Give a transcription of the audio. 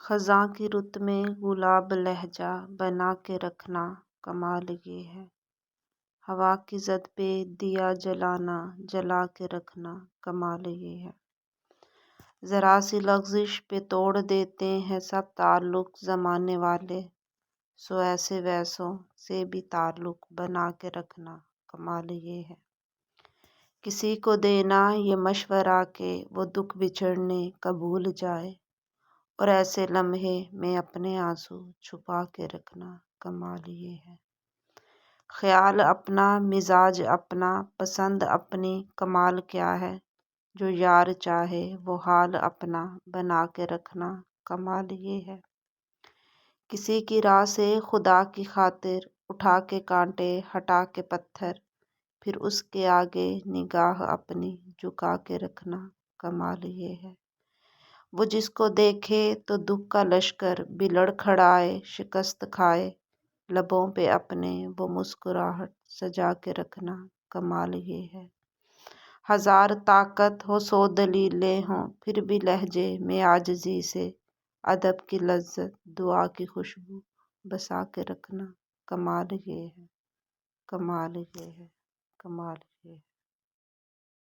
خزاں کی رت میں گلاب لہجہ بنا کے رکھنا کمال یہ ہے، ہوا کی زد پہ دیا جلانا جلا کے رکھنا کمال یہ ہے، ذرا سی لغزش پہ توڑ دیتے ہیں سب تعلق زمانے والے، سو ایسے ویسوں سے بھی تعلق بنا کے رکھنا کمال یہ ہے، کسی کو دینا یہ مشورہ کہ وہ دکھ بچھڑنے کا بھول جائے، اور ایسے لمحے میں اپنے آنسو چھپا کے رکھنا کمال یہ ہے، خیال اپنا مزاج اپنا پسند اپنی کمال کیا ہے، جو یار چاہے وہ حال اپنا بنا کے رکھنا کمال یہ ہے، کسی کی راہ سے خدا کی خاطر اٹھا کے کانٹے ہٹا کے پتھر، پھر اس کے آگے نگاہ اپنی جھکا کے رکھنا کمال یہ ہے، وہ جس کو دیکھے تو دکھ کا لشکر بھی لڑکھڑائے شکست کھائے، لبوں پہ اپنے وہ مسکراہٹ سجا کے رکھنا کمال یہ ہے، ہزار طاقت ہو سو دلیلیں ہوں پھر بھی لہجے میں عاجزی سے ادب کی لذت دعا کی خوشبو بسا کے رکھنا کمال یہ ہے، کمال یہ ہے، کمال